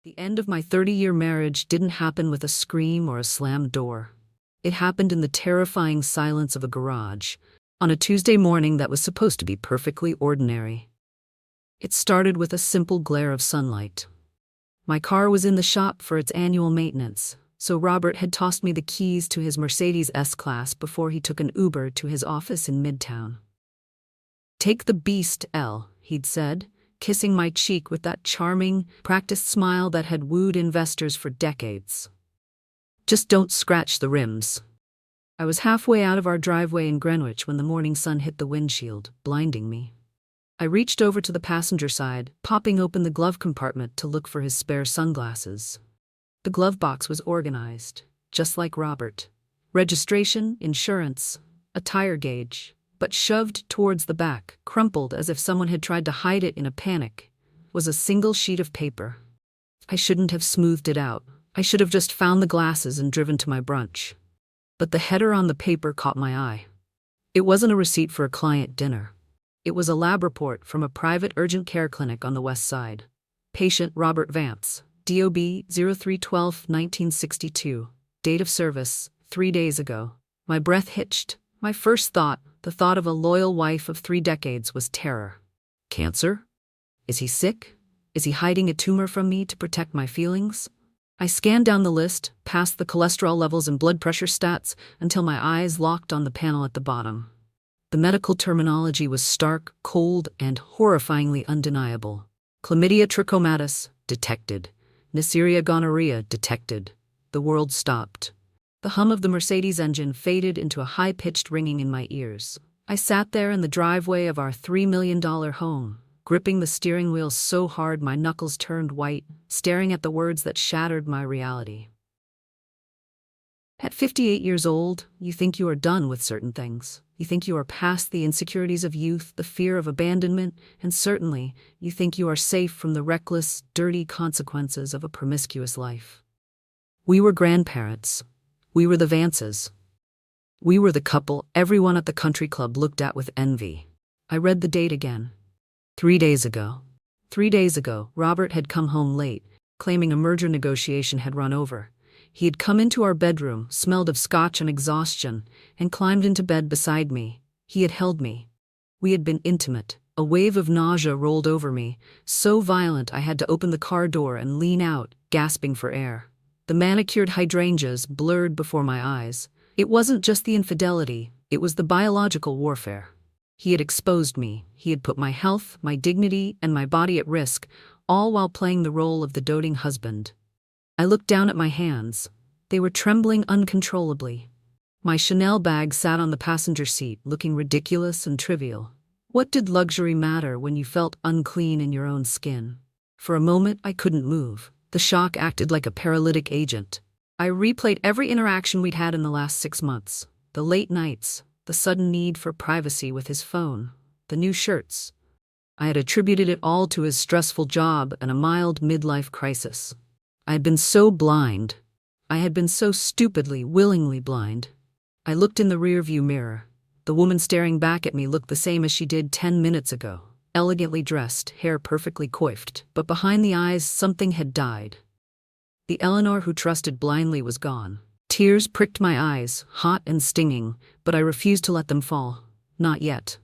The end of my 30-year marriage didn't happen with a scream or a slammed door. It happened in the terrifying silence of a garage, on a Tuesday morning that was supposed to be perfectly ordinary. It started with a simple glare of sunlight. My car was in the shop for its annual maintenance, so Robert had tossed me the keys to his Mercedes S-Class before he took an Uber to his office in Midtown. "Take the beast, Elle," he'd said, kissing my cheek with that charming, practiced smile that had wooed investors for decades. "Just don't scratch the rims." I was halfway out of our driveway in Greenwich when the morning sun hit the windshield, blinding me. I reached over to the passenger side, popping open the glove compartment to look for his spare sunglasses. The glove box was organized, just like Robert. Registration, insurance, a tire gauge, but shoved towards the back, crumpled as if someone had tried to hide it in a panic, was a single sheet of paper. I shouldn't have smoothed it out. I should have just found the glasses and driven to my brunch. But the header on the paper caught my eye. It wasn't a receipt for a client dinner. It was a lab report from a private urgent care clinic on the West Side. Patient Robert Vance, DOB 03/12/1962. Date of service, 3 days ago. My breath hitched. My first thought, the thought of a loyal wife of 3 decades, was terror. Cancer? Is he sick? Is he hiding a tumor from me to protect my feelings? I scanned down the list, past the cholesterol levels and blood pressure stats, until my eyes locked on the panel at the bottom. The medical terminology was stark, cold, and horrifyingly undeniable. Chlamydia trachomatis, detected. Neisseria gonorrhea, detected. The world stopped. The hum of the Mercedes engine faded into a high-pitched ringing in my ears. I sat there in the driveway of our $3 million home, gripping the steering wheel so hard my knuckles turned white, staring at the words that shattered my reality. At 58 years old, you think you are done with certain things. You think you are past the insecurities of youth, the fear of abandonment, and certainly, you think you are safe from the reckless, dirty consequences of a promiscuous life. We were grandparents. We were the Vances. We were the couple everyone at the country club looked at with envy. I read the date again. 3 days ago. 3 days ago, Robert had come home late, claiming a merger negotiation had run over. He had come into our bedroom, smelled of scotch and exhaustion, and climbed into bed beside me. He had held me. We had been intimate. A wave of nausea rolled over me, so violent I had to open the car door and lean out, gasping for air. The manicured hydrangeas blurred before my eyes. It wasn't just the infidelity, it was the biological warfare. He had exposed me. He had put my health, my dignity, and my body at risk, all while playing the role of the doting husband. I looked down at my hands. They were trembling uncontrollably. My Chanel bag sat on the passenger seat, looking ridiculous and trivial. What did luxury matter when you felt unclean in your own skin? For a moment, I couldn't move. The shock acted like a paralytic agent. I replayed every interaction we'd had in the last 6 months. The late nights, the sudden need for privacy with his phone, the new shirts. I had attributed it all to his stressful job and a mild midlife crisis. I had been so blind. I had been so stupidly, willingly blind. I looked in the rearview mirror. The woman staring back at me looked the same as she did 10 minutes ago. Elegantly dressed, hair perfectly coiffed, but behind the eyes something had died. The Eleanor who trusted blindly was gone. Tears pricked my eyes, hot and stinging, but I refused to let them fall. Not yet.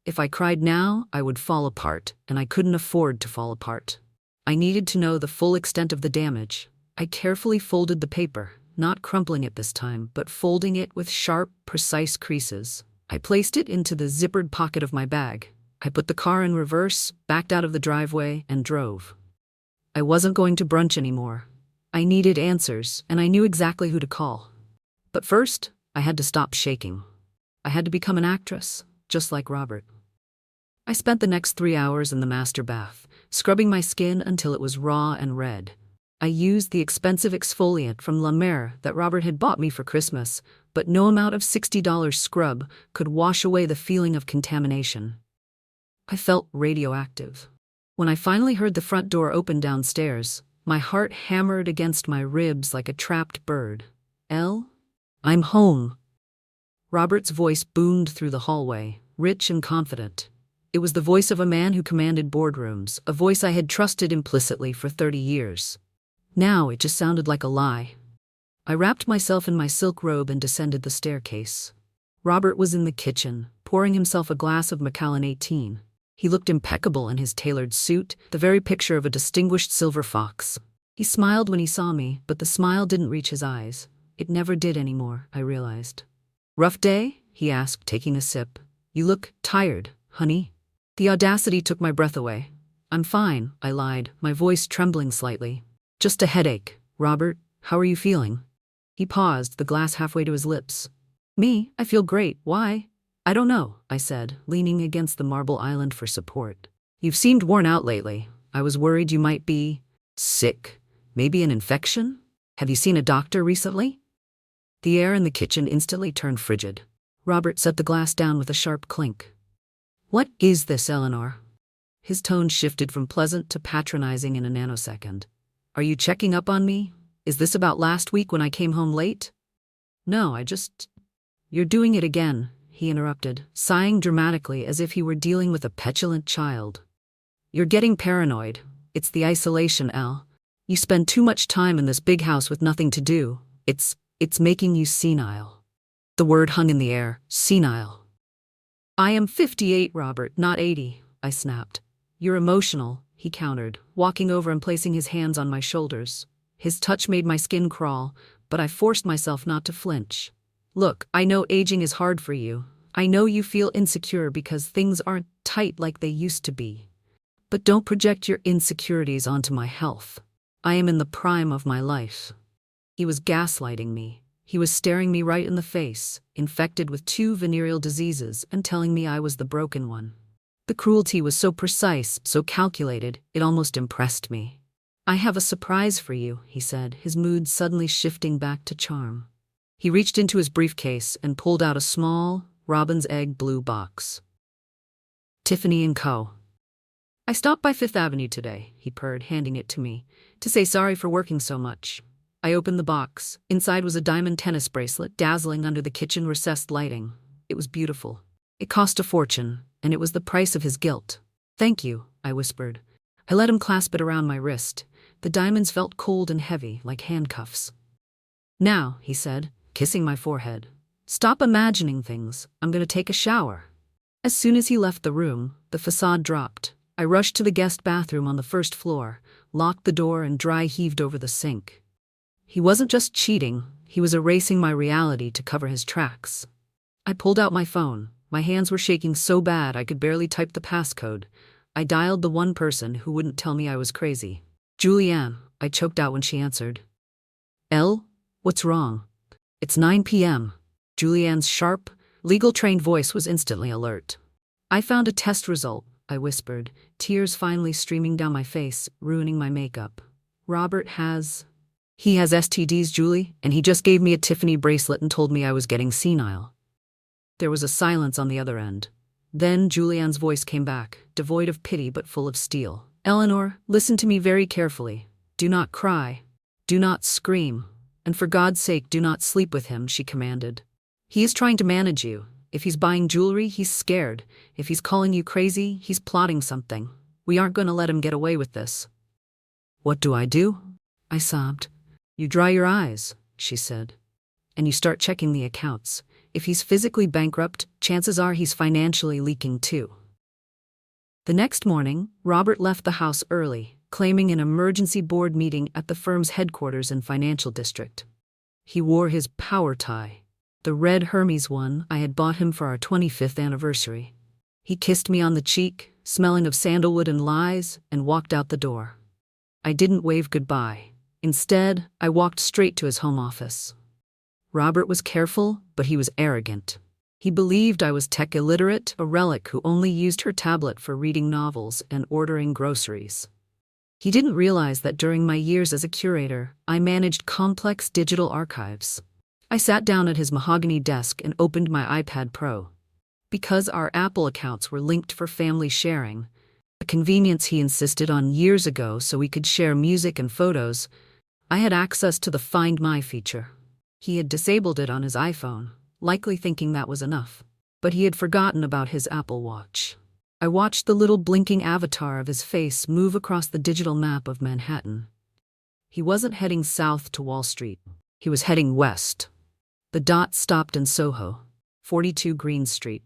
If I cried now, I would fall apart, and I couldn't afford to fall apart. I needed to know the full extent of the damage. I carefully folded the paper, not crumpling it this time, but folding it with sharp, precise creases. I placed it into the zippered pocket of my bag. I put the car in reverse, backed out of the driveway, and drove. I wasn't going to brunch anymore. I needed answers, and I knew exactly who to call. But first, I had to stop shaking. I had to become an actress, just like Robert. I spent the next 3 hours in the master bath, scrubbing my skin until it was raw and red. I used the expensive exfoliant from La Mer that Robert had bought me for Christmas, but no amount of $60 scrub could wash away the feeling of contamination. I felt radioactive. When I finally heard the front door open downstairs, my heart hammered against my ribs like a trapped bird. "Elle? I'm home." Robert's voice boomed through the hallway, rich and confident. It was the voice of a man who commanded boardrooms, a voice I had trusted implicitly for 30 years. Now it just sounded like a lie. I wrapped myself in my silk robe and descended the staircase. Robert was in the kitchen, pouring himself a glass of Macallan 18. He looked impeccable in his tailored suit, the very picture of a distinguished silver fox. He smiled when he saw me, but the smile didn't reach his eyes. It never did anymore, I realized. "Rough day?" he asked, taking a sip. "You look tired, honey." The audacity took my breath away. "I'm fine," I lied, my voice trembling slightly. "Just a headache. Robert, how are you feeling?" He paused, the glass halfway to his lips. "Me? I feel great. Why?" "I don't know," I said, leaning against the marble island for support. "You've seemed worn out lately. I was worried you might be sick. Maybe an infection? Have you seen a doctor recently?" The air in the kitchen instantly turned frigid. Robert set the glass down with a sharp clink. "What is this, Eleanor?" His tone shifted from pleasant to patronizing in a nanosecond. "Are you checking up on me? Is this about last week when I came home late?" "No, You're doing it again," he interrupted, sighing dramatically as if he were dealing with a petulant child. "You're getting paranoid. It's the isolation, El. You spend too much time in this big house with nothing to do. It's making you senile." The word hung in the air, senile. "I am 58, Robert, not 80, I snapped. "You're emotional," he countered, walking over and placing his hands on my shoulders. His touch made my skin crawl, but I forced myself not to flinch. "Look, I know aging is hard for you. I know you feel insecure because things aren't tight like they used to be. But don't project your insecurities onto my health. I am in the prime of my life." He was gaslighting me. He was staring me right in the face, infected with 2 venereal diseases, and telling me I was the broken one. The cruelty was so precise, so calculated, it almost impressed me. "I have a surprise for you," he said, his mood suddenly shifting back to charm. He reached into his briefcase and pulled out a small, robin's egg blue box. "Tiffany & Co. I stopped by Fifth Avenue today," he purred, handing it to me, "to say sorry for working so much." I opened the box. Inside was a diamond tennis bracelet, dazzling under the kitchen recessed lighting. It was beautiful. It cost a fortune, and it was the price of his guilt. "Thank you," I whispered. I let him clasp it around my wrist. The diamonds felt cold and heavy, like handcuffs. "Now," he said, kissing my forehead, "stop imagining things. I'm going to take a shower." As soon as he left the room, the facade dropped. I rushed to the guest bathroom on the first floor, locked the door, and dry heaved over the sink. He wasn't just cheating, he was erasing my reality to cover his tracks. I pulled out my phone. My hands were shaking so bad I could barely type the passcode. I dialed the one person who wouldn't tell me I was crazy. "Julianne," I choked out when she answered. "Elle? What's wrong?" "It's 9 p.m. Julianne's sharp, legal-trained voice was instantly alert. "I found a test result," I whispered, tears finally streaming down my face, ruining my makeup. "Robert has... He has STDs, Julie, and he just gave me a Tiffany bracelet and told me I was getting senile." There was a silence on the other end. Then Julianne's voice came back, devoid of pity but full of steel. "Eleanor, listen to me very carefully. Do not cry. Do not scream. And for God's sake, do not sleep with him," she commanded. "He is trying to manage you. If he's buying jewelry, he's scared. If he's calling you crazy, he's plotting something. We aren't going to let him get away with this." "What do?" I sobbed. "You dry your eyes," she said. "And you start checking the accounts. If he's physically bankrupt, chances are he's financially leaking too." The next morning, Robert left the house early, claiming an emergency board meeting at the firm's headquarters in Financial District. He wore his power tie, the red Hermes one I had bought him for our 25th anniversary. He kissed me on the cheek, smelling of sandalwood and lies, and walked out the door. I didn't wave goodbye. Instead, I walked straight to his home office. Robert was careful, but he was arrogant. He believed I was tech illiterate, a relic who only used her tablet for reading novels and ordering groceries. He didn't realize that during my years as a curator, I managed complex digital archives. I sat down at his mahogany desk and opened my iPad Pro. Because our Apple accounts were linked for family sharing, a convenience he insisted on years ago so we could share music and photos, I had access to the Find My feature. He had disabled it on his iPhone, likely thinking that was enough. But he had forgotten about his Apple Watch. I watched the little blinking avatar of his face move across the digital map of Manhattan. He wasn't heading south to Wall Street. He was heading west. The dot stopped in Soho, 42 Green Street,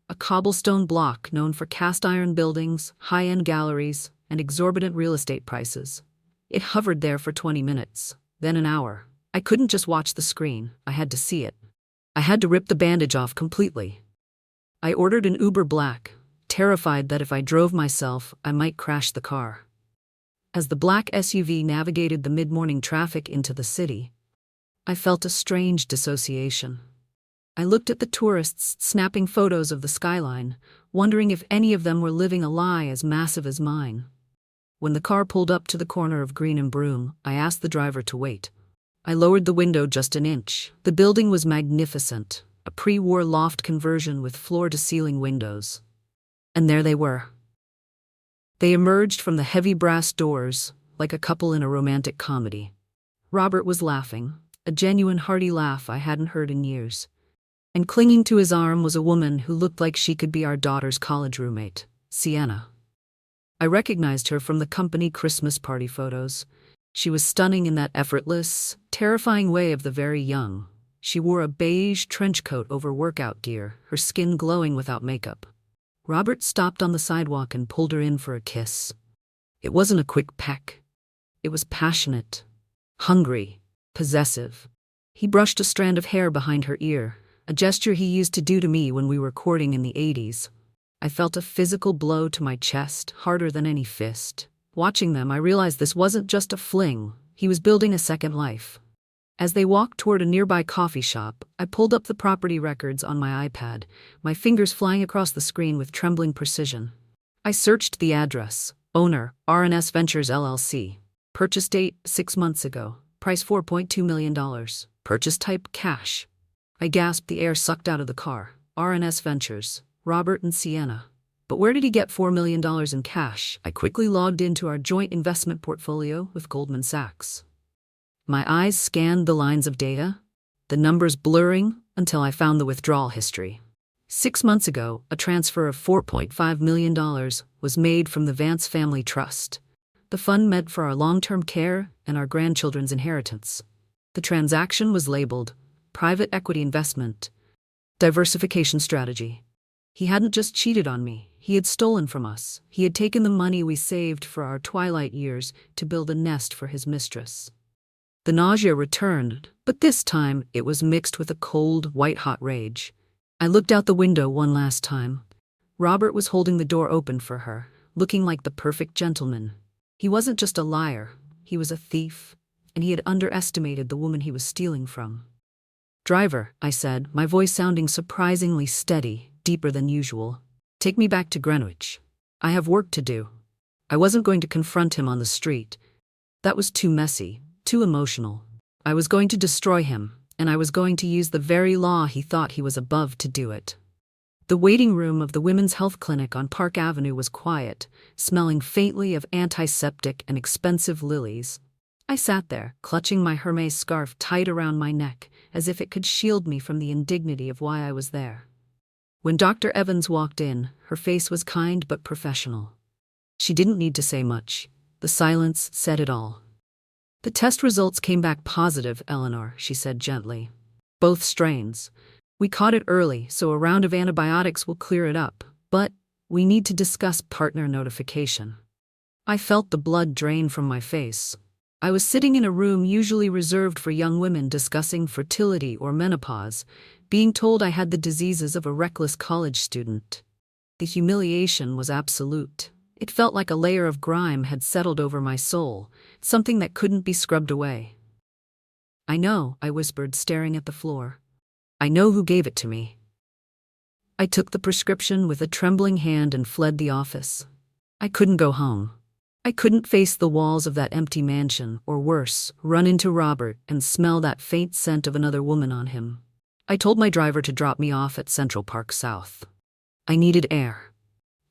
a cobblestone block known for cast-iron buildings, high-end galleries, and exorbitant real estate prices. It hovered there for 20 minutes, then an hour. I couldn't just watch the screen, I had to see it. I had to rip the bandage off completely. I ordered an Uber Black, terrified that if I drove myself, I might crash the car. As the black SUV navigated the mid-morning traffic into the city, I felt a strange dissociation. I looked at the tourists snapping photos of the skyline, wondering if any of them were living a lie as massive as mine. When the car pulled up to the corner of Green and Broome, I asked the driver to wait. I lowered the window just an inch. The building was magnificent, a pre-war loft conversion with floor-to-ceiling windows. And there they were. They emerged from the heavy brass doors, like a couple in a romantic comedy. Robert was laughing, a genuine hearty laugh I hadn't heard in years. And clinging to his arm was a woman who looked like she could be our daughter's college roommate, Sienna. I recognized her from the company Christmas party photos. She was stunning in that effortless, terrifying way of the very young. She wore a beige trench coat over workout gear, her skin glowing without makeup. Robert stopped on the sidewalk and pulled her in for a kiss. It wasn't a quick peck. It was passionate, hungry, possessive. He brushed a strand of hair behind her ear, a gesture he used to do to me when we were courting in the 80s. I felt a physical blow to my chest, harder than any fist. Watching them, I realized this wasn't just a fling. He was building a second life. As they walked toward a nearby coffee shop, I pulled up the property records on my iPad, my fingers flying across the screen with trembling precision. I searched the address. Owner, R&S Ventures LLC. Purchase date, 6 months ago. Price $4.2 million. Purchase type, cash. I gasped, the air sucked out of the car. R&S Ventures. Robert and Sienna. But where did he get $4 million in cash? I quickly logged into our joint investment portfolio with Goldman Sachs. My eyes scanned the lines of data, the numbers blurring until I found the withdrawal history. 6 months ago, a transfer of $4.5 million was made from the Vance Family Trust, the fund meant for our long-term care and our grandchildren's inheritance. The transaction was labeled private equity investment, diversification strategy. He hadn't just cheated on me, he had stolen from us. He had taken the money we saved for our twilight years to build a nest for his mistress. The nausea returned, but this time it was mixed with a cold, white-hot rage. I looked out the window one last time. Robert was holding the door open for her, looking like the perfect gentleman. He wasn't just a liar, he was a thief, and he had underestimated the woman he was stealing from. "Driver," I said, my voice sounding surprisingly steady, deeper than usual. "Take me back to Greenwich. I have work to do." I wasn't going to confront him on the street. That was too messy, too emotional. I was going to destroy him, and I was going to use the very law he thought he was above to do it. The waiting room of the Women's Health Clinic on Park Avenue was quiet, smelling faintly of antiseptic and expensive lilies. I sat there, clutching my Hermes scarf tight around my neck, as if it could shield me from the indignity of why I was there. When Dr. Evans walked in, her face was kind but professional. She didn't need to say much. The silence said it all. "The test results came back positive, Eleanor," she said gently. "Both strains. We caught it early, so a round of antibiotics will clear it up. But we need to discuss partner notification." I felt the blood drain from my face. I was sitting in a room usually reserved for young women discussing fertility or menopause, being told I had the diseases of a reckless college student. The humiliation was absolute. It felt like a layer of grime had settled over my soul, something that couldn't be scrubbed away. "I know," I whispered, staring at the floor. "I know who gave it to me." I took the prescription with a trembling hand and fled the office. I couldn't go home. I couldn't face the walls of that empty mansion, or worse, run into Robert and smell that faint scent of another woman on him. I told my driver to drop me off at Central Park South. I needed air.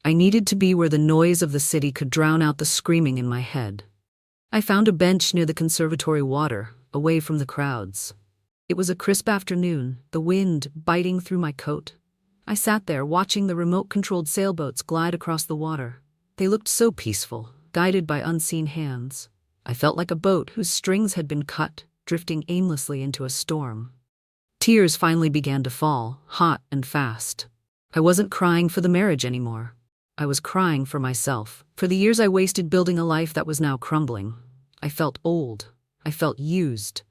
I needed to be where the noise of the city could drown out the screaming in my head. I found a bench near the conservatory water, away from the crowds. It was a crisp afternoon, the wind biting through my coat. I sat there watching the remote-controlled sailboats glide across the water. They looked so peaceful, guided by unseen hands. I felt like a boat whose strings had been cut, drifting aimlessly into a storm. Tears finally began to fall, hot and fast. I wasn't crying for the marriage anymore. I was crying for myself, for the years I wasted building a life that was now crumbling. I felt old. I felt used.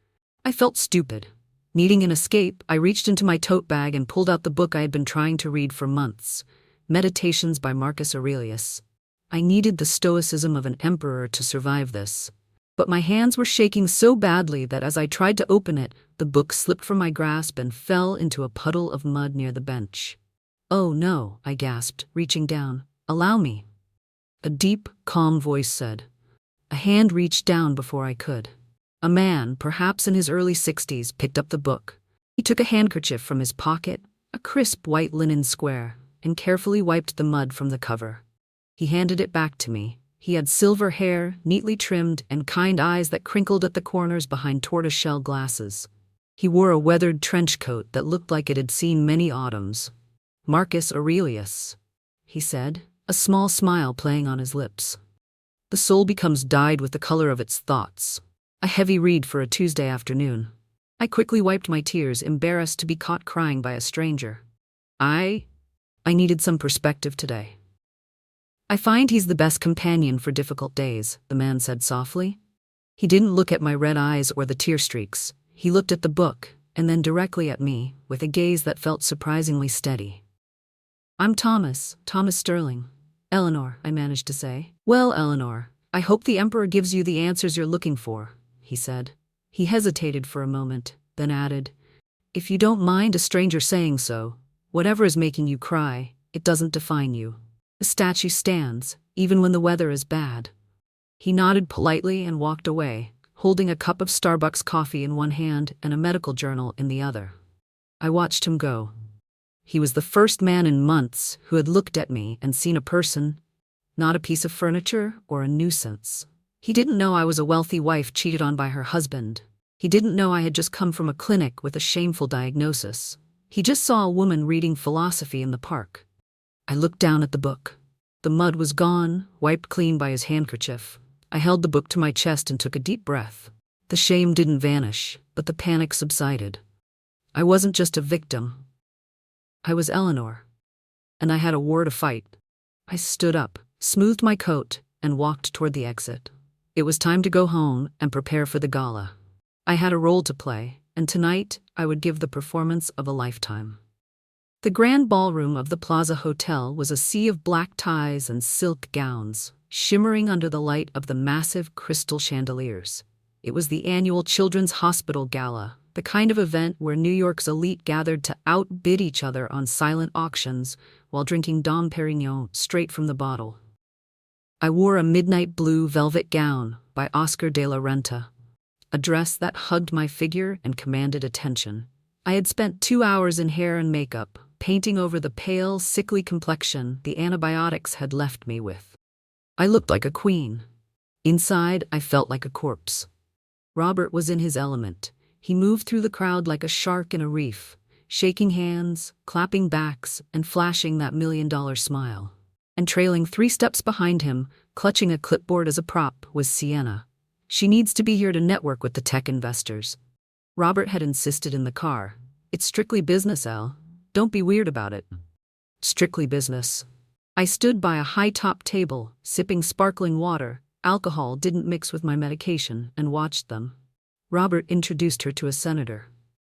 I felt stupid. Needing an escape, I reached into my tote bag and pulled out the book I had been trying to read for months, Meditations by Marcus Aurelius. I needed the stoicism of an emperor to survive this. But my hands were shaking so badly that as I tried to open it, the book slipped from my grasp and fell into a puddle of mud near the bench. "Oh no," I gasped, reaching down. "Allow me." A deep, calm voice said. A hand reached down before I could. A man, perhaps in his early 60s, picked up the book. He took a handkerchief from his pocket, a crisp white linen square, and carefully wiped the mud from the cover. He handed it back to me. He had silver hair, neatly trimmed, and kind eyes that crinkled at the corners behind tortoiseshell glasses. He wore a weathered trench coat that looked like it had seen many autumns. "Marcus Aurelius," he said, a small smile playing on his lips. "The soul becomes dyed with the color of its thoughts." A heavy read for a Tuesday afternoon. I quickly wiped my tears, embarrassed to be caught crying by a stranger. I needed some perspective today. "I find he's the best companion for difficult days," the man said softly. He didn't look at my red eyes or the tear streaks. He looked at the book, and then directly at me, with a gaze that felt surprisingly steady. "I'm Thomas Sterling." "Eleanor," I managed to say. "Well, Eleanor, I hope the Emperor gives you the answers you're looking for," he said. He hesitated for a moment, then added, "If you don't mind a stranger saying so, whatever is making you cry, it doesn't define you. The statue stands, even when the weather is bad." He nodded politely and walked away, holding a cup of Starbucks coffee in one hand and a medical journal in the other. I watched him go. He was the first man in months who had looked at me and seen a person, not a piece of furniture or a nuisance. He didn't know I was a wealthy wife cheated on by her husband. He didn't know I had just come from a clinic with a shameful diagnosis. He just saw a woman reading philosophy in the park. I looked down at the book. The mud was gone, wiped clean by his handkerchief. I held the book to my chest and took a deep breath. The shame didn't vanish, but the panic subsided. I wasn't just a victim. I was Eleanor. And I had a war to fight. I stood up, smoothed my coat, and walked toward the exit. It was time to go home and prepare for the gala. I had a role to play, and tonight I would give the performance of a lifetime. The grand ballroom of the Plaza Hotel was a sea of black ties and silk gowns, shimmering under the light of the massive crystal chandeliers. It was the annual Children's Hospital Gala, the kind of event where New York's elite gathered to outbid each other on silent auctions while drinking Dom Perignon straight from the bottle. I wore a midnight blue velvet gown by Oscar de la Renta, a dress that hugged my figure and commanded attention. I had spent 2 hours in hair and makeup, painting over the pale, sickly complexion the antibiotics had left me with. I looked like a queen. Inside, I felt like a corpse. Robert was in his element. He moved through the crowd like a shark in a reef, shaking hands, clapping backs, and flashing that $1,000,000 smile. And trailing 3 steps behind him, clutching a clipboard as a prop, was Sienna. She needs to be here to network with the tech investors. Robert had insisted in the car. "It's strictly business, Elle. Don't be weird about it." Strictly business. I stood by a high-top table, sipping sparkling water. Alcohol didn't mix with my medication, and watched them. Robert introduced her to a senator.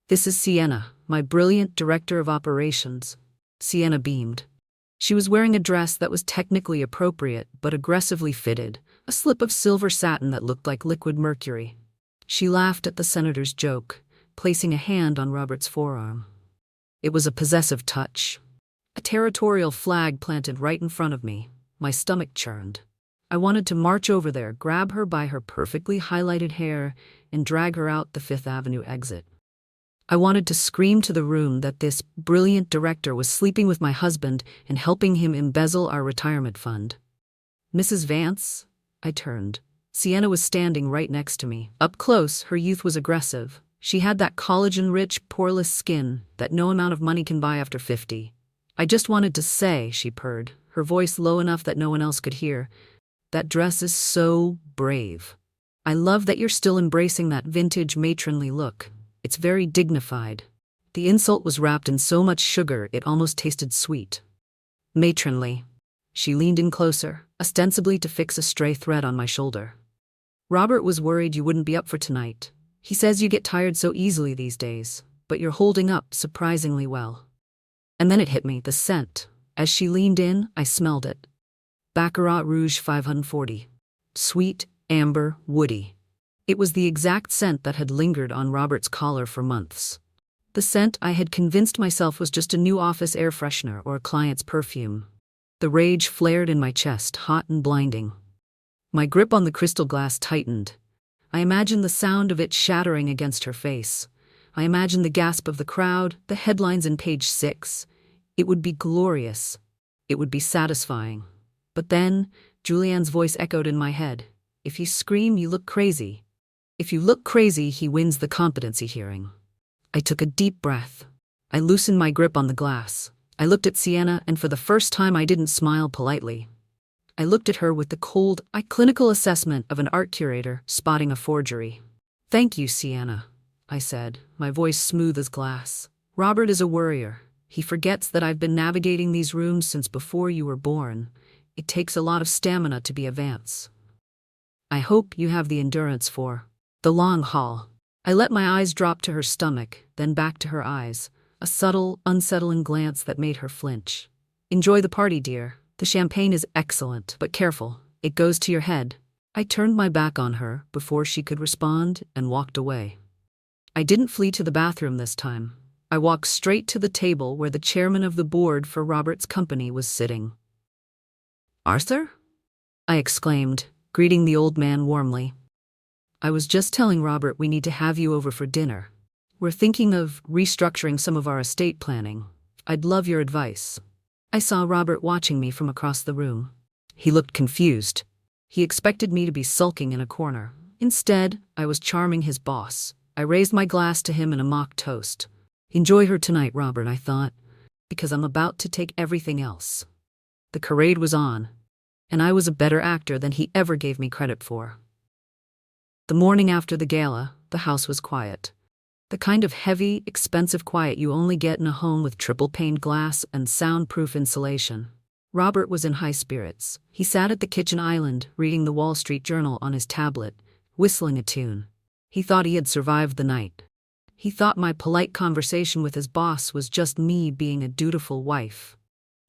"This is Sienna, my brilliant director of operations." Sienna beamed. She was wearing a dress that was technically appropriate but aggressively fitted, a slip of silver satin that looked like liquid mercury. She laughed at the senator's joke, placing a hand on Robert's forearm. It was a possessive touch. A territorial flag planted right in front of me. My stomach churned. I wanted to march over there, grab her by her perfectly highlighted hair, and drag her out the Fifth Avenue exit. I wanted to scream to the room that this brilliant director was sleeping with my husband and helping him embezzle our retirement fund. "Mrs. Vance?" I turned. Sienna was standing right next to me. Up close, her youth was aggressive. She had that collagen-rich, poreless skin that no amount of money can buy after 50. "I just wanted to say," she purred, her voice low enough that no one else could hear, "that dress is so brave." I love that you're still embracing that vintage matronly look. It's very dignified. The insult was wrapped in so much sugar it almost tasted sweet. Matronly. She leaned in closer, ostensibly to fix a stray thread on my shoulder. Robert was worried you wouldn't be up for tonight. He says you get tired so easily these days, but you're holding up surprisingly well. And then it hit me, the scent. As she leaned in, I smelled it. Baccarat Rouge 540. Sweet, amber, woody. It was the exact scent that had lingered on Robert's collar for months. The scent I had convinced myself was just a new office air freshener or a client's perfume. The rage flared in my chest, hot and blinding. My grip on the crystal glass tightened. I imagined the sound of it shattering against her face. I imagined the gasp of the crowd, the headlines in page 6. It would be glorious. It would be satisfying. But then, Julianne's voice echoed in my head. If you scream, you look crazy. If you look crazy, he wins the competency hearing. I took a deep breath. I loosened my grip on the glass. I looked at Sienna, and for the first time I didn't smile politely. I looked at her with the cold, clinical assessment of an art curator spotting a forgery. "Thank you, Sienna," I said, my voice smooth as glass. "Robert is a worrier. He forgets that I've been navigating these rooms since before you were born. It takes a lot of stamina to be a Vance. I hope you have the endurance for the long haul." I let my eyes drop to her stomach, then back to her eyes, a subtle, unsettling glance that made her flinch. "Enjoy the party, dear. The champagne is excellent, but careful, it goes to your head." I turned my back on her before she could respond and walked away. I didn't flee to the bathroom this time. I walked straight to the table where the chairman of the board for Robert's company was sitting. "Arthur?" I exclaimed, greeting the old man warmly. "I was just telling Robert we need to have you over for dinner. We're thinking of restructuring some of our estate planning. I'd love your advice." I saw Robert watching me from across the room. He looked confused. He expected me to be sulking in a corner. Instead, I was charming his boss. I raised my glass to him in a mock toast. "Enjoy her tonight, Robert," I thought, because I'm about to take everything else. The charade was on, and I was a better actor than he ever gave me credit for. The morning after the gala, the house was quiet. The kind of heavy, expensive quiet you only get in a home with triple-paned glass and soundproof insulation. Robert was in high spirits. He sat at the kitchen island, reading the Wall Street Journal on his tablet, whistling a tune. He thought he had survived the night. He thought my polite conversation with his boss was just me being a dutiful wife.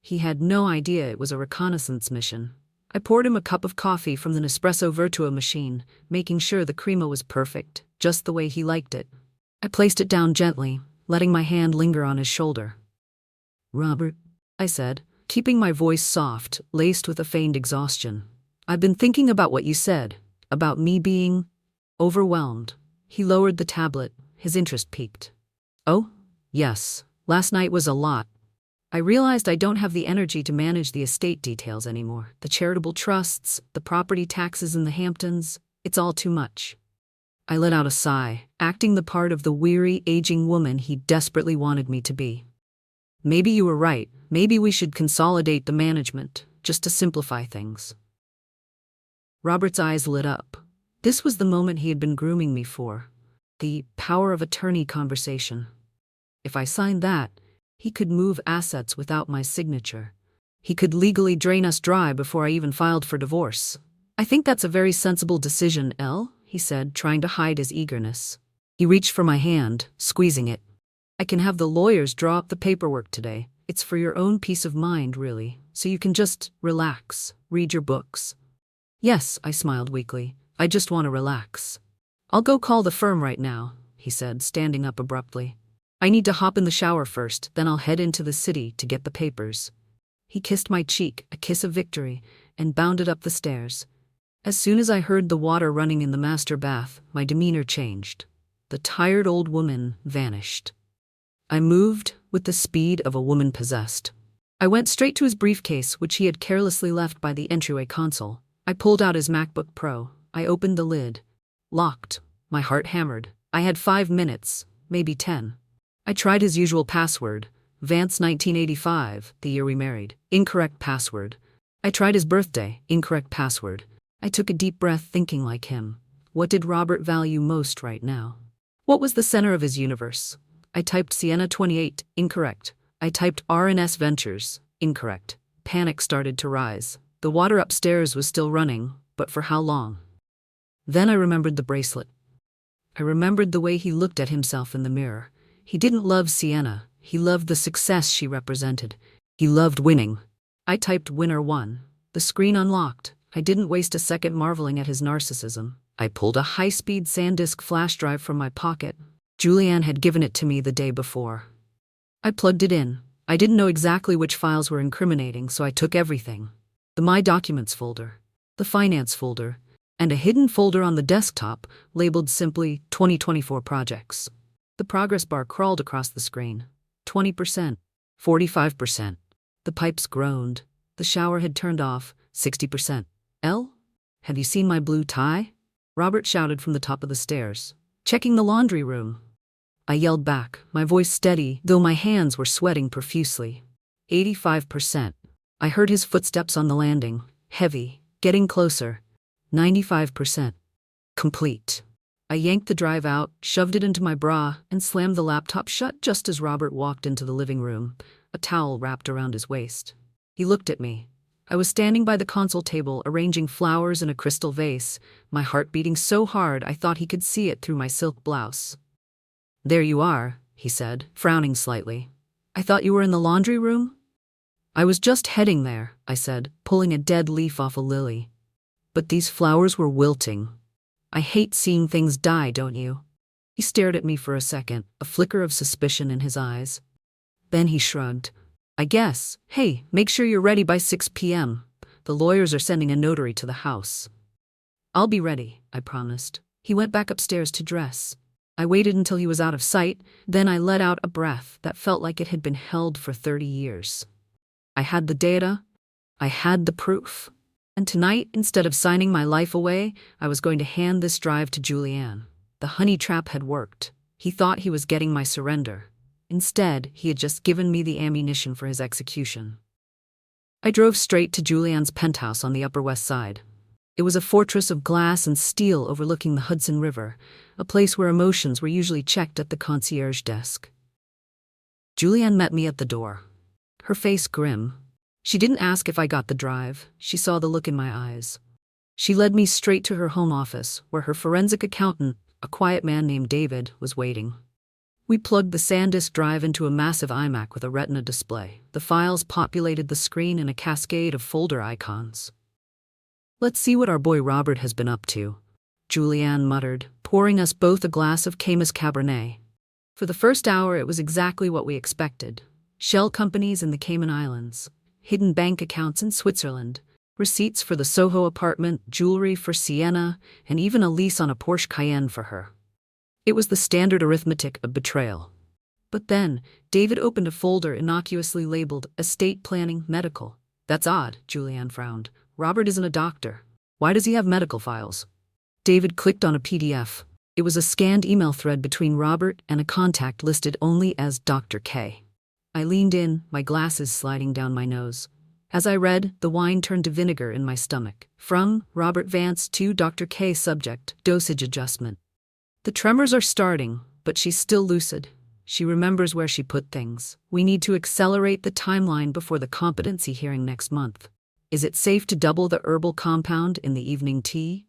He had no idea it was a reconnaissance mission. I poured him a cup of coffee from the Nespresso Virtua machine, making sure the crema was perfect, just the way he liked it. I placed it down gently, letting my hand linger on his shoulder. "Robert," I said, keeping my voice soft, laced with a feigned exhaustion. "I've been thinking about what you said, about me being overwhelmed." He lowered the tablet, his interest peaked. "Oh, yes, last night was a lot. I realized I don't have the energy to manage the estate details anymore. The charitable trusts, the property taxes in the Hamptons, it's all too much." I let out a sigh, acting the part of the weary, aging woman he desperately wanted me to be. "Maybe you were right. Maybe we should consolidate the management, just to simplify things." Robert's eyes lit up. This was the moment he had been grooming me for. The power of attorney conversation. If I signed that, he could move assets without my signature. He could legally drain us dry before I even filed for divorce. "I think that's a very sensible decision, Elle," he said, trying to hide his eagerness. He reached for my hand, squeezing it. "I can have the lawyers draw up the paperwork today. It's for your own peace of mind, really, so you can just relax, read your books." "Yes," I smiled weakly. "I just want to relax." "I'll go call the firm right now," he said, standing up abruptly. "I need to hop in the shower first, then I'll head into the city to get the papers." He kissed my cheek, a kiss of victory, and bounded up the stairs. As soon as I heard the water running in the master bath, my demeanor changed. The tired old woman vanished. I moved with the speed of a woman possessed. I went straight to his briefcase, which he had carelessly left by the entryway console. I pulled out his MacBook Pro. I opened the lid. Locked. My heart hammered. I had 5 minutes, maybe 10. I tried his usual password. Vance 1985, the year we married. Incorrect password. I tried his birthday. Incorrect password. I took a deep breath, thinking like him. What did Robert value most right now? What was the center of his universe? I typed Sienna 28, incorrect. I typed RNS Ventures, incorrect. Panic started to rise. The water upstairs was still running, but for how long? Then I remembered the bracelet. I remembered the way he looked at himself in the mirror. He didn't love Sienna. He loved the success she represented. He loved winning. I typed winner 1. The screen unlocked. I didn't waste a second marveling at his narcissism. I pulled a high-speed SanDisk flash drive from my pocket. Julianne had given it to me the day before. I plugged it in. I didn't know exactly which files were incriminating, so I took everything. The My Documents folder, the Finance folder, and a hidden folder on the desktop labeled simply 2024 Projects. The progress bar crawled across the screen. 20%, 45%. The pipes groaned. The shower had turned off. 60%. Elle? Have you seen my blue tie? Robert shouted from the top of the stairs. Checking the laundry room. I yelled back, my voice steady, though my hands were sweating profusely. 85%. I heard his footsteps on the landing, heavy, getting closer. 95%. Complete. I yanked the drive out, shoved it into my bra, and slammed the laptop shut just as Robert walked into the living room, a towel wrapped around his waist. He looked at me. I was standing by the console table, arranging flowers in a crystal vase, my heart beating so hard I thought he could see it through my silk blouse. There you are, he said, frowning slightly. I thought you were in the laundry room? I was just heading there, I said, pulling a dead leaf off a lily. But these flowers were wilting. I hate seeing things die, don't you? He stared at me for a second, a flicker of suspicion in his eyes. Then he shrugged. I guess. Hey, make sure you're ready by 6 p.m. The lawyers are sending a notary to the house. I'll be ready, I promised. He went back upstairs to dress. I waited until he was out of sight, then I let out a breath that felt like it had been held for 30 years. I had the data. I had the proof. And tonight, instead of signing my life away, I was going to hand this drive to Julianne. The honey trap had worked. He thought he was getting my surrender. Instead, he had just given me the ammunition for his execution. I drove straight to Julianne's penthouse on the Upper West Side. It was a fortress of glass and steel overlooking the Hudson River, a place where emotions were usually checked at the concierge desk. Julianne met me at the door. Her face grim. She didn't ask if I got the drive. She saw the look in my eyes. She led me straight to her home office, where her forensic accountant, a quiet man named David, was waiting. We plugged the SanDisk drive into a massive iMac with a retina display. The files populated the screen in a cascade of folder icons. Let's see what our boy Robert has been up to, Julianne muttered, pouring us both a glass of Camus Cabernet. For the first hour, it was exactly what we expected. Shell companies in the Cayman Islands, hidden bank accounts in Switzerland, receipts for the Soho apartment, jewelry for Sienna, and even a lease on a Porsche Cayenne for her. It was the standard arithmetic of betrayal. But then, David opened a folder innocuously labeled Estate Planning Medical. That's odd, Julianne frowned. Robert isn't a doctor. Why does he have medical files? David clicked on a PDF. It was a scanned email thread between Robert and a contact listed only as Dr. K. I leaned in, my glasses sliding down my nose. As I read, the wine turned to vinegar in my stomach. From Robert Vance to Dr. K. Subject, dosage adjustment. The tremors are starting, but she's still lucid. She remembers where she put things. We need to accelerate the timeline before the competency hearing next month. Is it safe to double the herbal compound in the evening tea?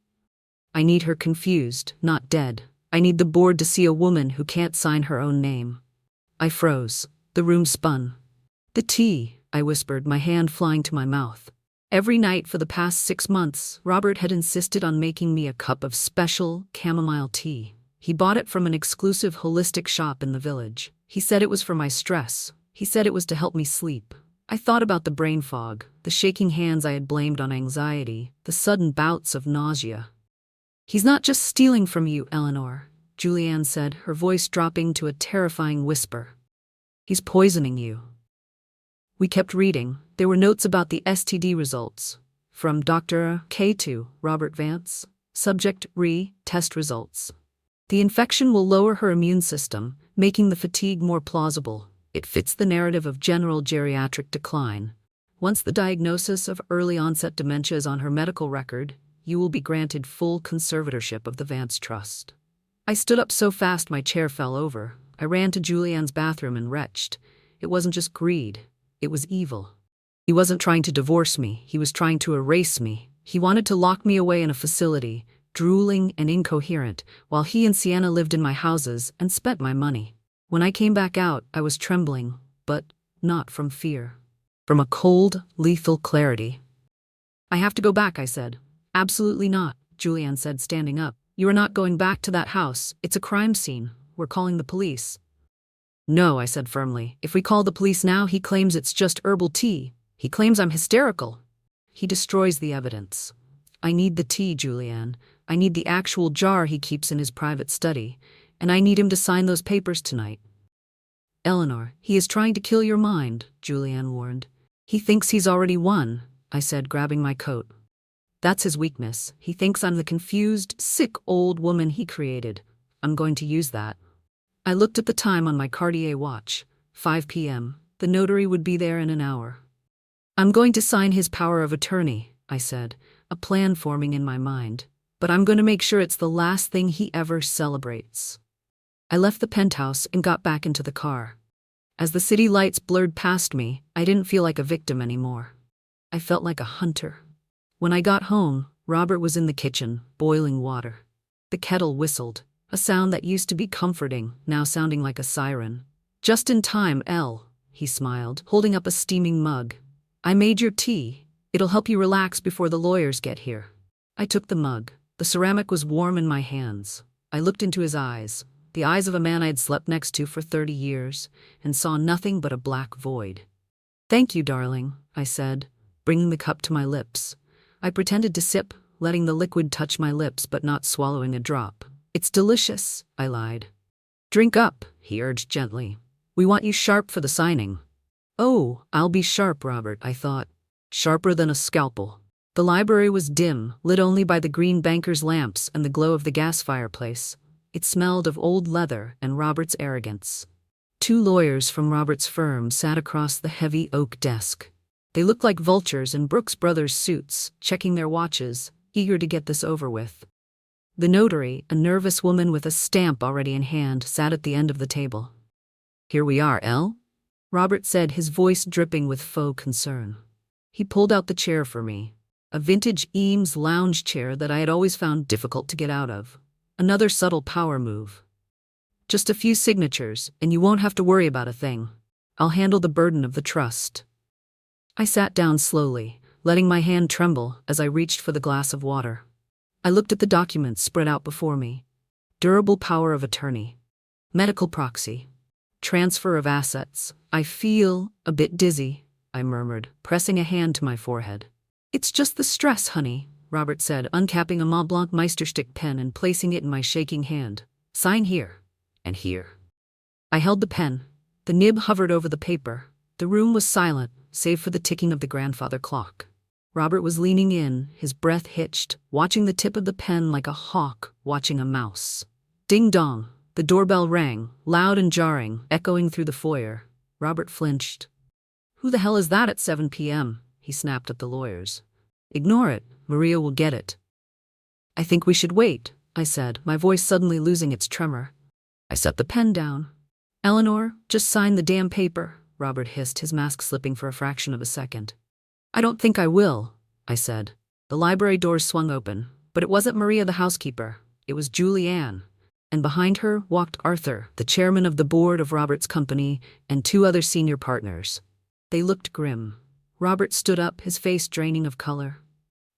I need her confused, not dead. I need the board to see a woman who can't sign her own name. I froze. The room spun. The tea, I whispered, my hand flying to my mouth. Every night for the past 6 months, Robert had insisted on making me a cup of special chamomile tea. He bought it from an exclusive holistic shop in the village. He said it was for my stress. He said it was to help me sleep. I thought about the brain fog, the shaking hands I had blamed on anxiety, the sudden bouts of nausea. He's not just stealing from you, Eleanor, Julianne said, her voice dropping to a terrifying whisper. He's poisoning you. We kept reading. There were notes about the STD results. From Dr. K to Robert Vance. Subject test results. The infection will lower her immune system, making the fatigue more plausible. It fits the narrative of general geriatric decline. Once the diagnosis of early-onset dementia is on her medical record, you will be granted full conservatorship of the Vance Trust. I stood up so fast my chair fell over. I ran to Julianne's bathroom and retched. It wasn't just greed. It was evil. He wasn't trying to divorce me. He was trying to erase me. He wanted to lock me away in a facility, drooling and incoherent, while he and Sienna lived in my houses and spent my money. When I came back out, I was trembling, but not from fear. From a cold, lethal clarity. I have to go back, I said. Absolutely not, Julianne said, standing up. You are not going back to that house. It's a crime scene. We're calling the police. No, I said firmly. If we call the police now, he claims it's just herbal tea. He claims I'm hysterical. He destroys the evidence. I need the tea, Julianne. I need the actual jar he keeps in his private study, and I need him to sign those papers tonight. Eleanor, he is trying to kill your mind, Julianne warned. He thinks he's already won, I said, grabbing my coat. That's his weakness. He thinks I'm the confused, sick old woman he created. I'm going to use that. I looked at the time on my Cartier watch. 5 p.m. The notary would be there in an hour. I'm going to sign his power of attorney, I said, a plan forming in my mind. But I'm going to make sure it's the last thing he ever celebrates. I left the penthouse and got back into the car. As the city lights blurred past me, I didn't feel like a victim anymore. I felt like a hunter. When I got home, Robert was in the kitchen, boiling water. The kettle whistled, a sound that used to be comforting, now sounding like a siren. Just in time, Elle, he smiled, holding up a steaming mug. I made your tea. It'll help you relax before the lawyers get here. I took the mug. The ceramic was warm in my hands. I looked into his eyes, the eyes of a man I had slept next to for 30 years, and saw nothing but a black void. Thank you, darling, I said, bringing the cup to my lips. I pretended to sip, letting the liquid touch my lips but not swallowing a drop. It's delicious, I lied. Drink up, he urged gently. We want you sharp for the signing. Oh, I'll be sharp, Robert, I thought. Sharper than a scalpel. The library was dim, lit only by the green banker's lamps and the glow of the gas fireplace. It smelled of old leather and Robert's arrogance. 2 lawyers from Robert's firm sat across the heavy oak desk. They looked like vultures in Brooks Brothers suits, checking their watches, eager to get this over with. The notary, a nervous woman with a stamp already in hand, sat at the end of the table. Here we are, Elle, Robert said, his voice dripping with faux concern. He pulled out the chair for me. A vintage Eames lounge chair that I had always found difficult to get out of. Another subtle power move. Just a few signatures, and you won't have to worry about a thing. I'll handle the burden of the trust. I sat down slowly, letting my hand tremble as I reached for the glass of water. I looked at the documents spread out before me. Durable power of attorney. Medical proxy. Transfer of assets. I feel a bit dizzy, I murmured, pressing a hand to my forehead. It's just the stress, honey, Robert said, uncapping a Mont Blanc Meisterstück pen and placing it in my shaking hand. Sign here. And here. I held the pen. The nib hovered over the paper. The room was silent, save for the ticking of the grandfather clock. Robert was leaning in, his breath hitched, watching the tip of the pen like a hawk watching a mouse. Ding-dong. The doorbell rang, loud and jarring, echoing through the foyer. Robert flinched. Who the hell is that at 7 p.m.? He snapped at the lawyers. Ignore it. Maria will get it. I think we should wait, I said, my voice suddenly losing its tremor. I set the pen down. Eleanor, just sign the damn paper, Robert hissed, his mask slipping for a fraction of a second. I don't think I will, I said. The library doors swung open, but it wasn't Maria the housekeeper. It was Julianne. And behind her walked Arthur, the chairman of the board of Robert's company, and 2 other senior partners. They looked grim. Robert stood up, his face draining of color.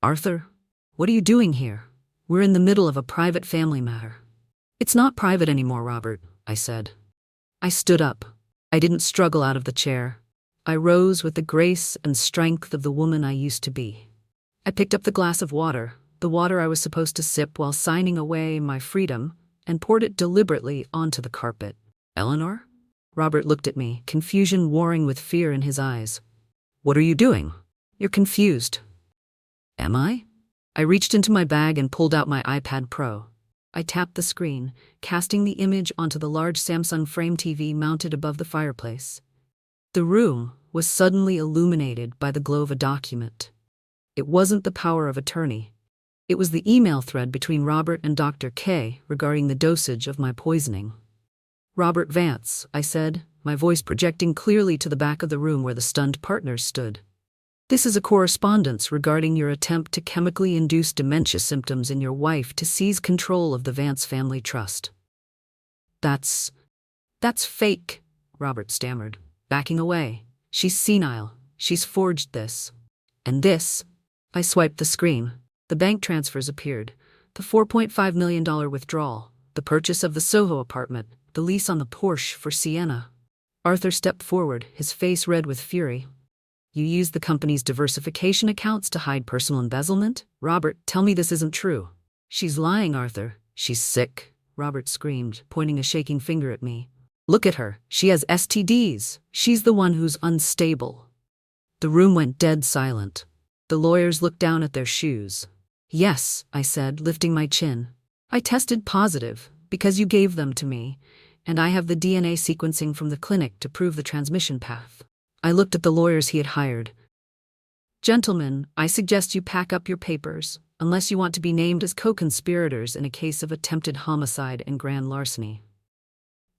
Arthur, what are you doing here? We're in the middle of a private family matter. It's not private anymore, Robert, I said. I stood up. I didn't struggle out of the chair. I rose with the grace and strength of the woman I used to be. I picked up the glass of water, the water I was supposed to sip while signing away my freedom, and poured it deliberately onto the carpet. Eleanor? Robert looked at me, confusion warring with fear in his eyes. What are you doing? You're confused. Am I? I reached into my bag and pulled out my iPad Pro. I tapped the screen, casting the image onto the large Samsung frame TV mounted above the fireplace. The room was suddenly illuminated by the glow of a document. It wasn't the power of attorney. It was the email thread between Robert and Dr. K regarding the dosage of my poisoning. "Robert Vance," I said, my voice projecting clearly to the back of the room where the stunned partners stood. "This is a correspondence regarding your attempt to chemically induce dementia symptoms in your wife to seize control of the Vance family trust." That's fake," Robert stammered, backing away. "She's senile. She's forged this. And this." I swiped the screen. The bank transfers appeared. The $4.5 million withdrawal, the purchase of the Soho apartment, the lease on the Porsche for Sienna. Arthur stepped forward, his face red with fury. "You used the company's diversification accounts to hide personal embezzlement? Robert, tell me this isn't true." "She's lying, Arthur. She's sick," Robert screamed, pointing a shaking finger at me. "Look at her. She has STDs. She's the one who's unstable." The room went dead silent. The lawyers looked down at their shoes. "Yes," I said, lifting my chin. "I tested positive, because you gave them to me, and I have the DNA sequencing from the clinic to prove the transmission path." I looked at the lawyers he had hired. "Gentlemen, I suggest you pack up your papers, unless you want to be named as co-conspirators in a case of attempted homicide and grand larceny."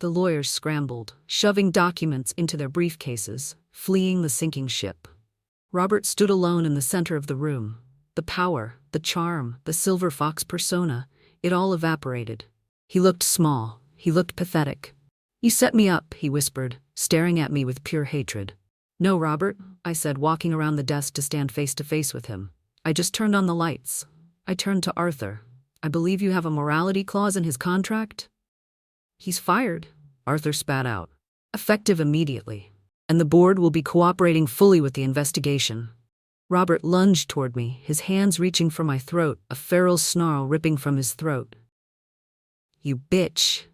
The lawyers scrambled, shoving documents into their briefcases, fleeing the sinking ship. Robert stood alone in the center of the room. The power, the charm, the silver fox persona, it all evaporated. He looked small. He looked pathetic. "You set me up," he whispered, staring at me with pure hatred. "No, Robert," I said, walking around the desk to stand face to face with him. "I just turned on the lights." I turned to Arthur. "I believe you have a morality clause in his contract?" "He's fired," Arthur spat out. "Effective immediately. And the board will be cooperating fully with the investigation." Robert lunged toward me, his hands reaching for my throat, a feral snarl ripping from his throat. "You bitch."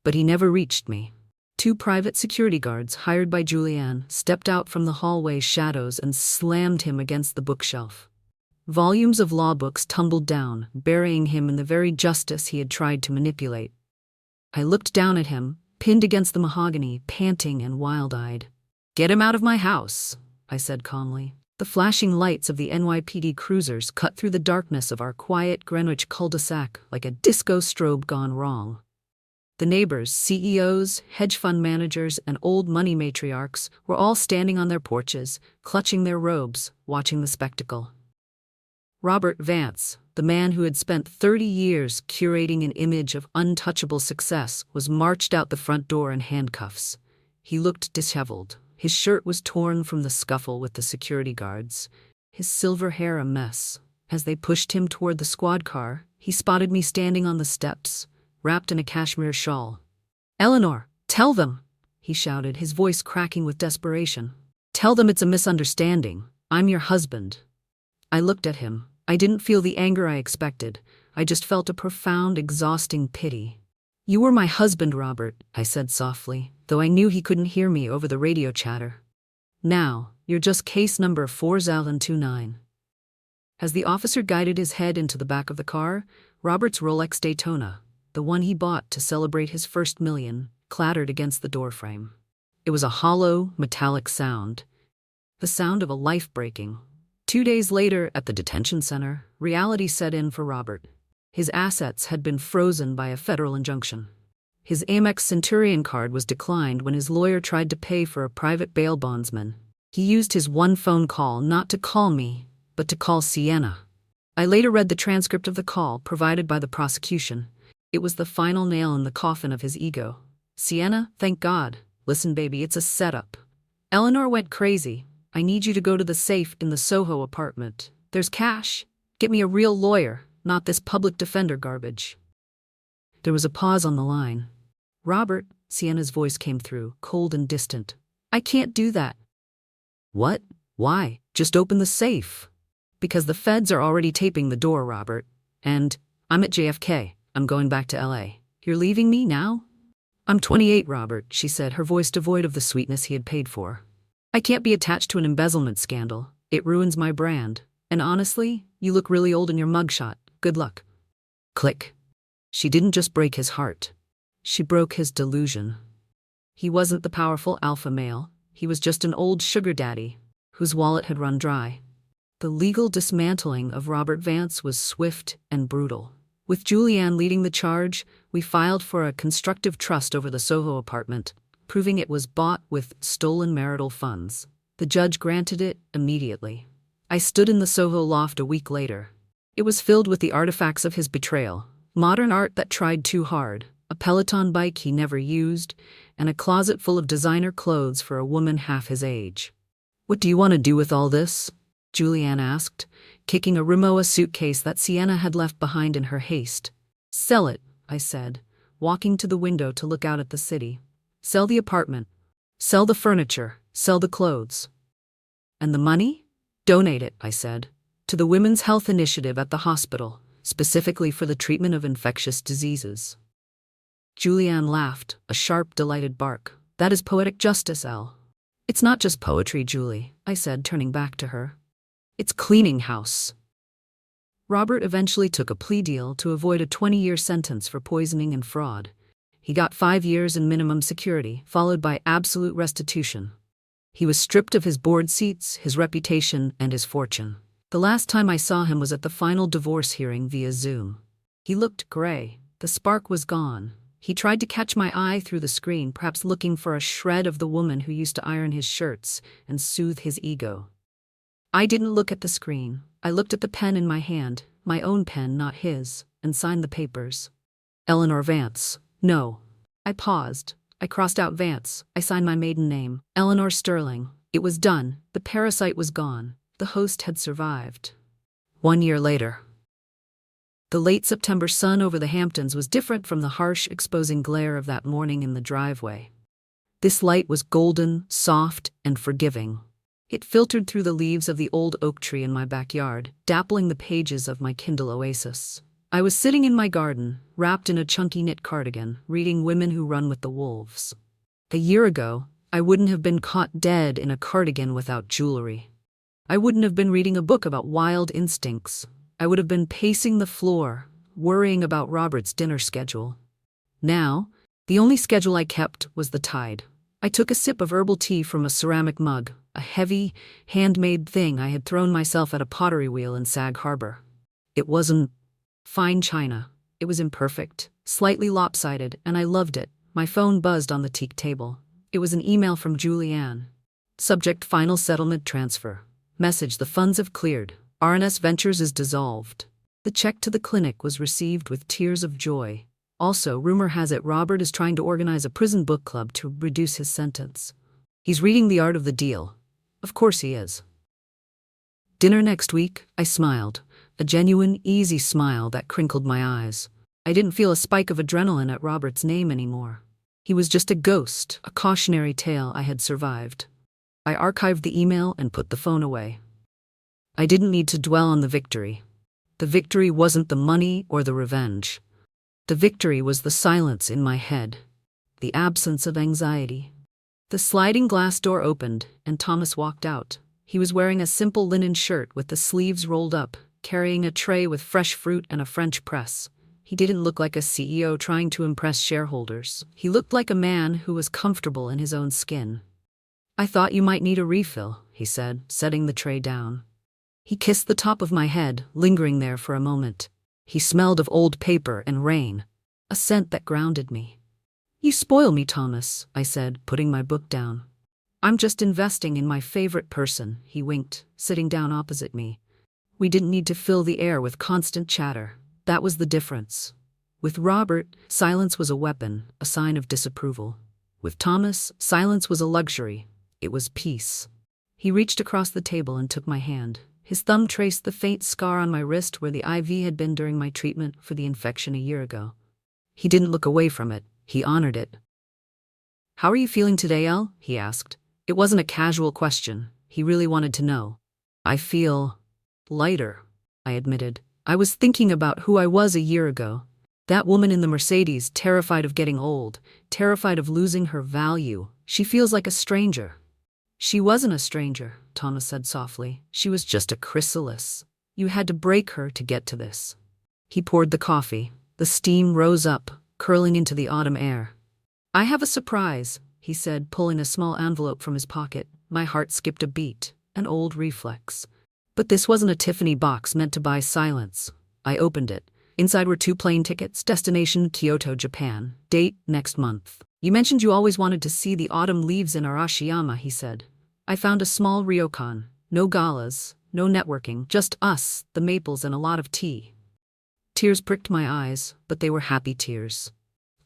But he never reached me. Two private security guards, hired by Julianne, stepped out from the hallway shadows and slammed him against the bookshelf. Volumes of law books tumbled down, burying him in the very justice he had tried to manipulate. I looked down at him, pinned against the mahogany, panting and wild-eyed. "Get him out of my house," I said calmly. The flashing lights of the NYPD cruisers cut through the darkness of our quiet Greenwich cul-de-sac like a disco strobe gone wrong. The neighbors, CEOs, hedge fund managers, and old money matriarchs were all standing on their porches, clutching their robes, watching the spectacle. Robert Vance, the man who had spent 30 years curating an image of untouchable success, was marched out the front door in handcuffs. He looked disheveled. His shirt was torn from the scuffle with the security guards, his silver hair a mess. As they pushed him toward the squad car, he spotted me standing on the steps, wrapped in a cashmere shawl. "Eleanor, tell them," he shouted, his voice cracking with desperation. "Tell them it's a misunderstanding. I'm your husband." I looked at him. I didn't feel the anger I expected. I just felt a profound, exhausting pity. "You were my husband, Robert," I said softly, though I knew he couldn't hear me over the radio chatter. "Now, you're just case number 4029. As the officer guided his head into the back of the car, Robert's Rolex Daytona, the one he bought to celebrate his first million, clattered against the doorframe. It was a hollow, metallic sound. The sound of a life breaking. 2 days later, at the detention center, reality set in for Robert. His assets had been frozen by a federal injunction. His Amex Centurion card was declined when his lawyer tried to pay for a private bail bondsman. He used his one phone call not to call me, but to call Sienna. I later read the transcript of the call provided by the prosecution. It was the final nail in the coffin of his ego. "Sienna, thank God. Listen, baby, it's a setup. Eleanor went crazy. I need you to go to the safe in the Soho apartment. There's cash. Get me a real lawyer, not this public defender garbage." There was a pause on the line. "Robert," Sienna's voice came through, cold and distant. "I can't do that." "What? Why? Just open the safe." "Because the feds are already taping the door, Robert. And I'm at JFK. I'm going back to LA. You're leaving me now?" "I'm 28, Robert," she said, her voice devoid of the sweetness he had paid for. "I can't be attached to an embezzlement scandal. It ruins my brand. And honestly, you look really old in your mugshot. Good luck." Click. She didn't just break his heart. She broke his delusion. He wasn't the powerful alpha male. He was just an old sugar daddy whose wallet had run dry. The legal dismantling of Robert Vance was swift and brutal. With Julianne leading the charge, we filed for a constructive trust over the Soho apartment, proving it was bought with stolen marital funds. The judge granted it immediately. I stood in the Soho loft a week later. It was filled with the artifacts of his betrayal, modern art that tried too hard, a Peloton bike he never used, and a closet full of designer clothes for a woman half his age. "What do you want to do with all this?" Julianne asked, kicking a Rimowa suitcase that Sienna had left behind in her haste. "Sell it," I said, walking to the window to look out at the city. "Sell the apartment. Sell the furniture. Sell the clothes." "And the money?" "Donate it," I said, "to the Women's Health Initiative at the hospital, specifically for the treatment of infectious diseases." Julianne laughed, a sharp, delighted bark. "That is poetic justice, Elle." "It's not just poetry, Julie," I said, turning back to her. "It's cleaning house." Robert eventually took a plea deal to avoid a 20-year sentence for poisoning and fraud. He got 5 years in minimum security, followed by absolute restitution. He was stripped of his board seats, his reputation, and his fortune. The last time I saw him was at the final divorce hearing via Zoom. He looked gray. The spark was gone. He tried to catch my eye through the screen, perhaps looking for a shred of the woman who used to iron his shirts and soothe his ego. I didn't look at the screen. I looked at the pen in my hand, my own pen, not his, and signed the papers. "Eleanor Vance." "No." I paused. I crossed out Vance. I signed my maiden name, Eleanor Sterling. It was done. The parasite was gone. The host had survived. 1 year later. The late September sun over the Hamptons was different from the harsh, exposing glare of that morning in the driveway. This light was golden, soft, and forgiving. It filtered through the leaves of the old oak tree in my backyard, dappling the pages of my Kindle Oasis. I was sitting in my garden, wrapped in a chunky knit cardigan, reading Women Who Run with the Wolves. A year ago, I wouldn't have been caught dead in a cardigan without jewelry. I wouldn't have been reading a book about wild instincts. I would have been pacing the floor, worrying about Robert's dinner schedule. Now, the only schedule I kept was the tide. I took a sip of herbal tea from a ceramic mug, a heavy, handmade thing I had thrown myself at a pottery wheel in Sag Harbor. It wasn't fine china. It was imperfect, slightly lopsided, and I loved it. My phone buzzed on the teak table. It was an email from Julianne. Subject: Final Settlement Transfer. Message: The funds have cleared. RNS Ventures is dissolved. The check to the clinic was received with tears of joy. Also, rumor has it Robert is trying to organize a prison book club to reduce his sentence. He's reading The Art of the Deal. Of course he is. Dinner next week, I smiled. A genuine, easy smile that crinkled my eyes. I didn't feel a spike of adrenaline at Robert's name anymore. He was just a ghost, a cautionary tale I had survived. I archived the email and put the phone away. I didn't need to dwell on the victory. The victory wasn't the money or the revenge. The victory was the silence in my head, the absence of anxiety. The sliding glass door opened, and Thomas walked out. He was wearing a simple linen shirt with the sleeves rolled up, carrying a tray with fresh fruit and a French press. He didn't look like a CEO trying to impress shareholders. He looked like a man who was comfortable in his own skin. "I thought you might need a refill," he said, setting the tray down. He kissed the top of my head, lingering there for a moment. He smelled of old paper and rain, a scent that grounded me. "You spoil me, Thomas," I said, putting my book down. "I'm just investing in my favorite person," he winked, sitting down opposite me. We didn't need to fill the air with constant chatter. That was the difference. With Robert, silence was a weapon, a sign of disapproval. With Thomas, silence was a luxury. It was peace. He reached across the table and took my hand. His thumb traced the faint scar on my wrist where the IV had been during my treatment for the infection a year ago. He didn't look away from it. He honored it. "How are you feeling today, Elle?" he asked. It wasn't a casual question. He really wanted to know. "I feel lighter," I admitted. I was thinking about who I was a year ago. That woman in the Mercedes, terrified of getting old, terrified of losing her value. She feels like a stranger. "She wasn't a stranger," Thomas said softly. "She was just a chrysalis. You had to break her to get to this." He poured the coffee. The steam rose up, curling into the autumn air. "I have a surprise," he said, pulling a small envelope from his pocket. My heart skipped a beat, an old reflex. But this wasn't a Tiffany box meant to buy silence. I opened it. Inside were 2 plane tickets, destination Kyoto, Japan, date next month. You mentioned you always wanted to see the autumn leaves in Arashiyama, he said. I found a small ryokan, no galas, no networking, just us, the maples and a lot of tea. Tears pricked my eyes, but they were happy tears.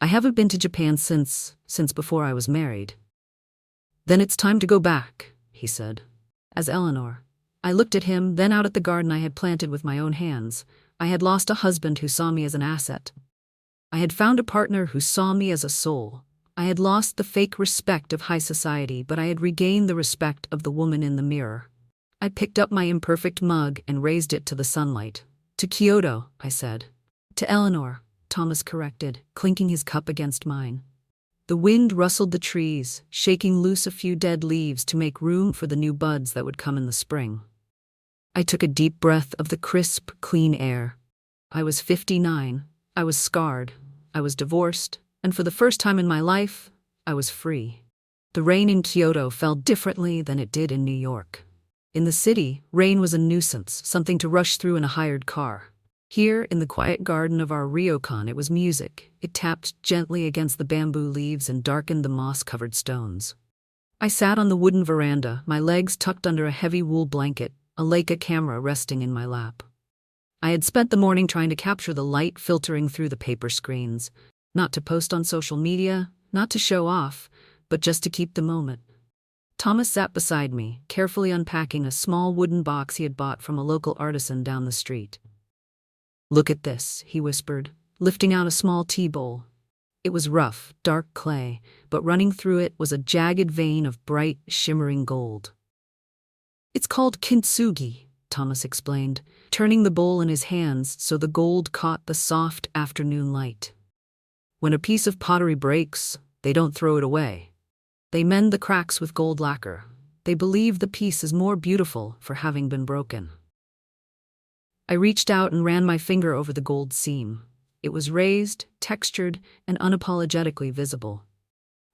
I haven't been to Japan since before I was married. Then it's time to go back, he said. As Eleanor. I looked at him, then out at the garden I had planted with my own hands. I had lost a husband who saw me as an asset. I had found a partner who saw me as a soul. I had lost the fake respect of high society, but I had regained the respect of the woman in the mirror. I picked up my imperfect mug and raised it to the sunlight. To Kyoto, I said. To Eleanor, Thomas corrected, clinking his cup against mine. The wind rustled the trees, shaking loose a few dead leaves to make room for the new buds that would come in the spring. I took a deep breath of the crisp, clean air. I was 59. I was scarred. I was divorced. And for the first time in my life, I was free. The rain in Kyoto fell differently than it did in New York. In the city, rain was a nuisance, something to rush through in a hired car. Here, in the quiet garden of our ryokan, it was music. It tapped gently against the bamboo leaves and darkened the moss-covered stones. I sat on the wooden veranda, my legs tucked under a heavy wool blanket, a Leica camera resting in my lap. I had spent the morning trying to capture the light filtering through the paper screens, not to post on social media, not to show off, but just to keep the moment. Thomas sat beside me, carefully unpacking a small wooden box he had bought from a local artisan down the street. Look at this, he whispered, lifting out a small tea bowl. It was rough, dark clay, but running through it was a jagged vein of bright, shimmering gold. It's called Kintsugi, Thomas explained, turning the bowl in his hands so the gold caught the soft afternoon light. When a piece of pottery breaks, they don't throw it away. They mend the cracks with gold lacquer. They believe the piece is more beautiful for having been broken. I reached out and ran my finger over the gold seam. It was raised, textured, and unapologetically visible.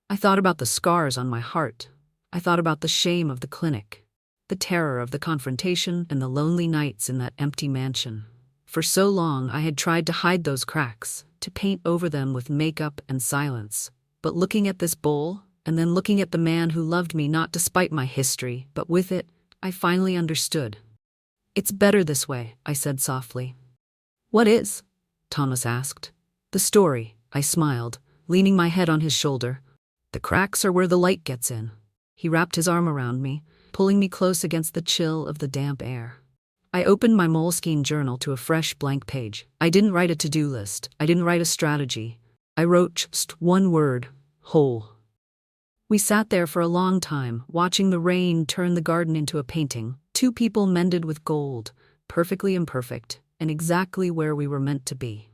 I thought about the scars on my heart. I thought about the shame of the clinic, the terror of the confrontation, and the lonely nights in that empty mansion. For so long, I had tried to hide those cracks, to paint over them with makeup and silence. But looking at this bowl, and then looking at the man who loved me not despite my history, but with it, I finally understood. It's better this way, I said softly. What is? Thomas asked. The story, I smiled, leaning my head on his shoulder. The cracks are where the light gets in. He wrapped his arm around me, pulling me close against the chill of the damp air. I opened my Moleskine journal to a fresh blank page. I didn't write a to-do list. I didn't write a strategy. I wrote just one word, whole. We sat there for a long time, watching the rain turn the garden into a painting. 2 people mended with gold, perfectly imperfect, and exactly where we were meant to be.